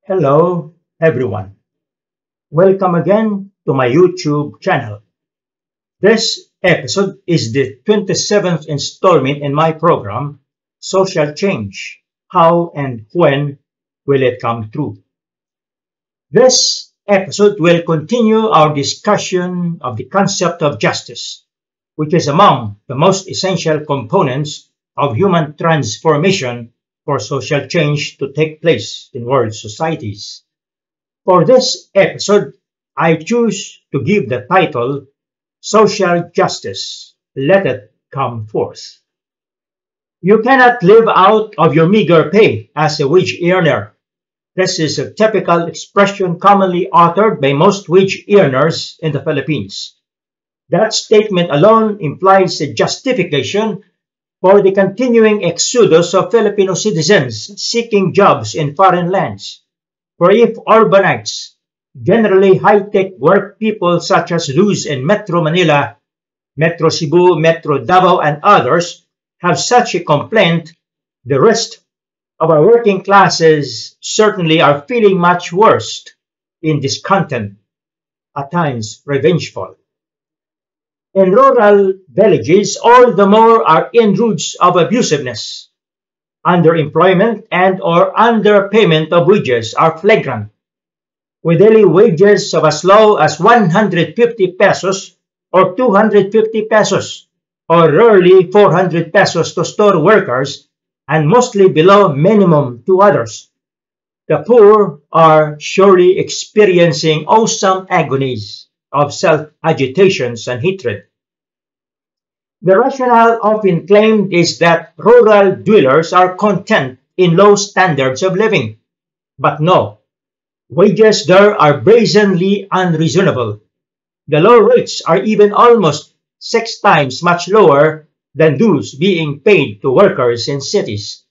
Hello, everyone. Welcome again to my YouTube channel. This episode is the 27th installment in my program, Social Change. How and when will it come true? This episode will continue our discussion of the concept of justice, which is among the most essential components of human transformation for social change to take place in world societies. For this episode, I choose to give the title Social Justice, Let It Come Forth. You cannot live out of your meager pay as a wage earner. This is a typical expression commonly uttered by most wage earners in the Philippines. That statement alone implies a justification for the continuing exodus of Filipino citizens seeking jobs in foreign lands. For if urbanites, generally high-tech work people such as those in Metro Manila, Metro Cebu, Metro Davao, and others have such a complaint, the rest of our working classes certainly are feeling much worse in discontent, at times revengeful. In rural villages, all the more are inroads of abusiveness. Underemployment and or underpayment of wages are flagrant, with daily wages of as low as 150 pesos or 250 pesos, or rarely 400 pesos to store workers, and mostly below minimum to others. The poor are surely experiencing awesome agonies of self-agitations and hatred. The rationale often claimed is that rural dwellers are content in low standards of living. But no, wages there are brazenly unreasonable. The low rates are even almost 6 times much lower than those being paid to workers in cities.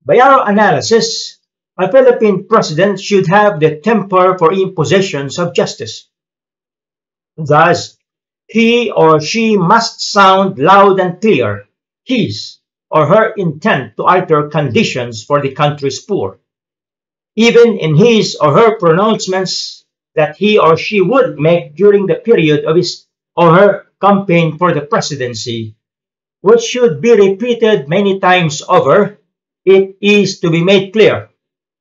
By our analysis, a Philippine president should have the temper for impositions of justice. Thus, he or she must sound loud and clear his or her intent to alter conditions for the country's poor. Even in his or her pronouncements that he or she would make during the period of his or her campaign for the presidency, which should be repeated many times over, it is to be made clear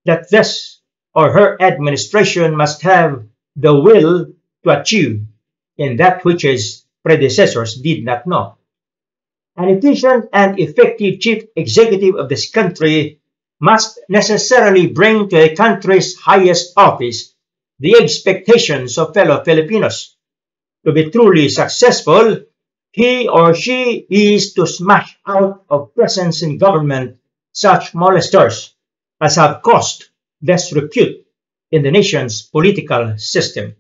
that this or her administration must have the will to achieve in that which its predecessors did not know. An efficient and effective chief executive of this country must necessarily bring to a country's highest office the expectations of fellow Filipinos. To be truly successful, he or she is to smash out of presence in government such molesters as have caused disrepute in the nation's political system.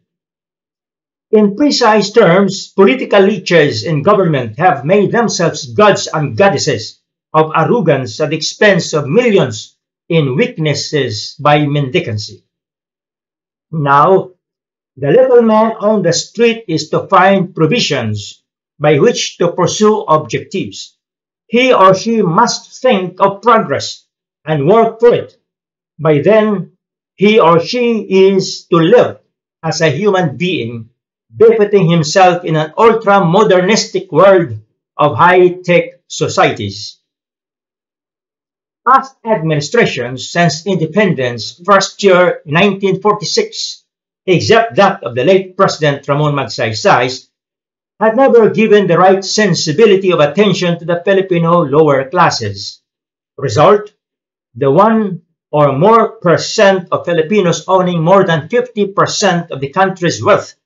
In precise terms, political leeches in government have made themselves gods and goddesses of arrogance at the expense of millions in weaknesses by mendicancy. Now, the little man on the street is to find provisions by which to pursue objectives. He or she must think of progress and work for it. By then, he or she is to live as a human being, befitting himself in an ultra-modernistic world of high-tech societies. Past administrations since independence, first year 1946, except that of the late President Ramon Magsaysay, had never given the right sensibility of attention to the Filipino lower classes. Result, the 1 or more percent of Filipinos owning more than 50% of the country's wealth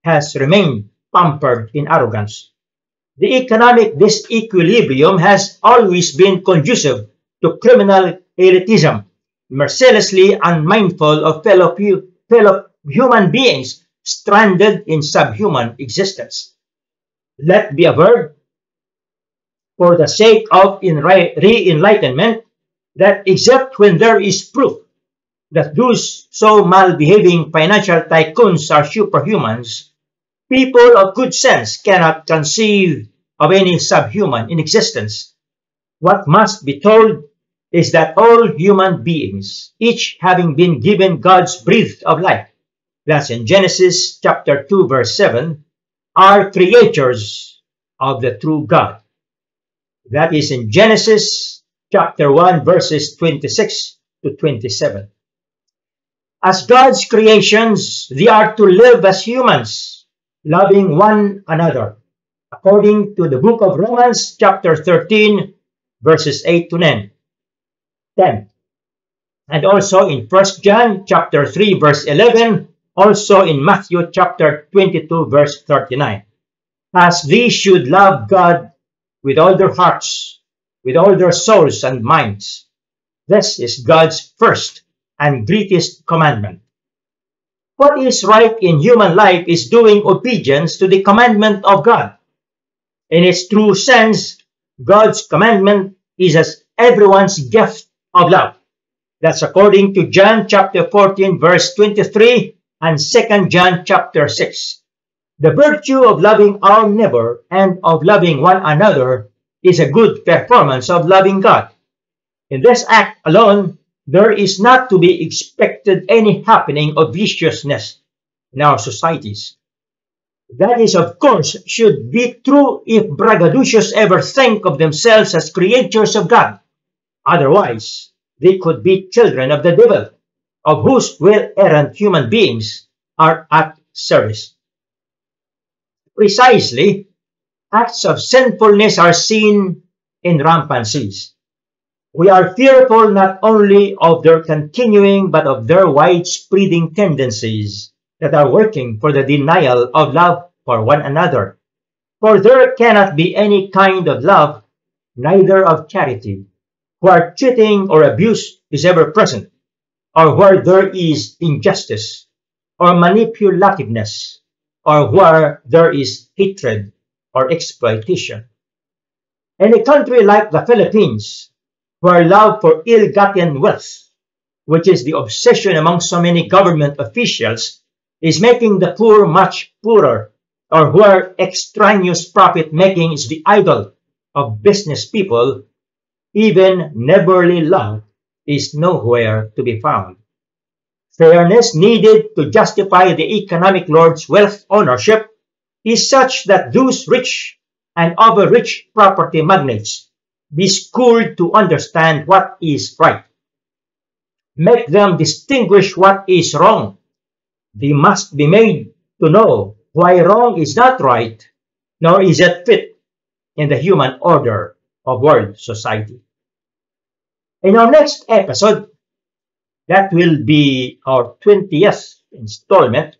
has remained pampered in arrogance. The economic disequilibrium has always been conducive to criminal elitism, mercilessly unmindful of fellow human beings stranded in subhuman existence. Let be averred, for the sake of re-enlightenment, that except when there is proof that those so mal-behaving financial tycoons are superhumans, people of good sense cannot conceive of any subhuman in existence. What must be told is that all human beings, each having been given God's breath of life, that's in Genesis chapter 2 verse 7, are creatures of the true God. That is in Genesis chapter 1 verses 26 to 27. As God's creations, they are to live as humans, loving one another, according to the book of Romans chapter 13 verses 8 to 10. And also in 1 John chapter 3 verse 11, also in Matthew chapter 22 verse 39. As they should love God with all their hearts, with all their souls and minds. This is God's first and greatest commandment. What is right in human life is doing obedience to the commandment of God. In its true sense, God's commandment is as everyone's gift of love. That's according to John chapter 14 verse 23 and 2 John chapter 6. The virtue of loving our neighbor and of loving one another is a good performance of loving God. In this act alone, there is not to be expected any happening of viciousness in our societies. That is, of course, should be true if braggadocios ever think of themselves as creatures of God. Otherwise, they could be children of the devil, of whose well-errant human beings are at service. Precisely, acts of sinfulness are seen in rampancies. We are fearful not only of their continuing but of their widespreading tendencies that are working for the denial of love for one another. For there cannot be any kind of love, neither of charity, where cheating or abuse is ever present, or where there is injustice, or manipulativeness, or where there is hatred or exploitation. In a country like the Philippines, where love for ill-gotten wealth, which is the obsession among so many government officials, is making the poor much poorer, or where extraneous profit-making is the idol of business people, even neighborly love is nowhere to be found. Fairness needed to justify the economic lord's wealth ownership is such that those rich and over-rich property magnates be schooled to understand what is right. Make them distinguish what is wrong. They must be made to know why wrong is not right, nor is it fit in the human order of world society. In our next episode, that will be our 20th installment,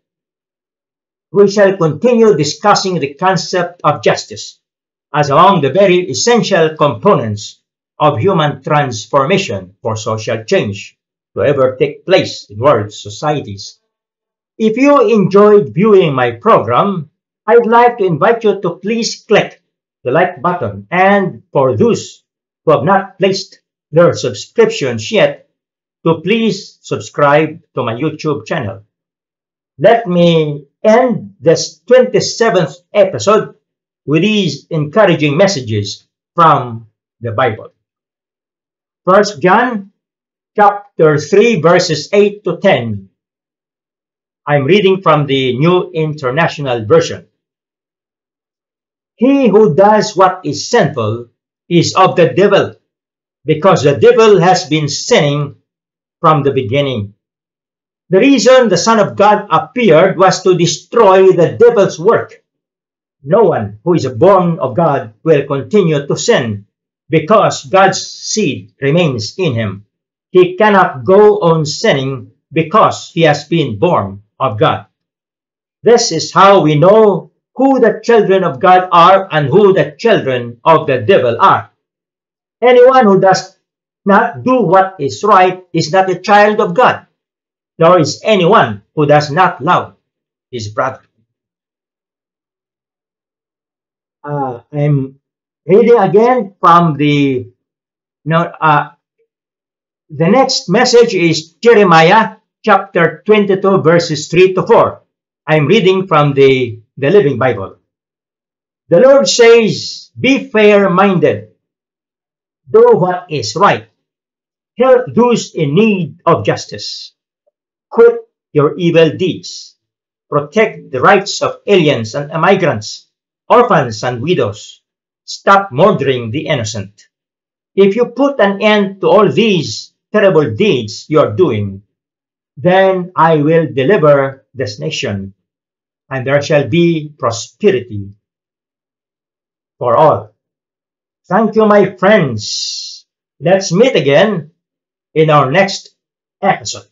we shall continue discussing the concept of justice as among the very essential components of human transformation for social change to ever take place in world societies. If you enjoyed viewing my program, I'd like to invite you to please click the like button, and for those who have not placed their subscriptions yet, to please subscribe to my YouTube channel. Let me end this 27th episode with these encouraging messages from the Bible. 1 John chapter 3 verses 8 to 10. I'm reading from the New International Version. He who does what is sinful is of the devil, because the devil has been sinning from the beginning. The reason the Son of God appeared was to destroy the devil's work. No one who is born of God will continue to sin, because God's seed remains in him. He cannot go on sinning because he has been born of God. This is how we know who the children of God are and who the children of the devil are. Anyone who does not do what is right is not a child of God, nor is anyone who does not love his brother. I'm reading again from the next message is Jeremiah chapter 22 verses 3 to 4. I'm reading from the Living Bible. The Lord says, be fair-minded, do what is right, Help those in need of justice. Quit your evil deeds. Protect the rights of aliens and migrants, orphans and widows. Stop murdering the innocent. If you put an end to all these terrible deeds you are doing, then I will deliver this nation, and there shall be prosperity for all. Thank you, my friends. Let's meet again in our next episode.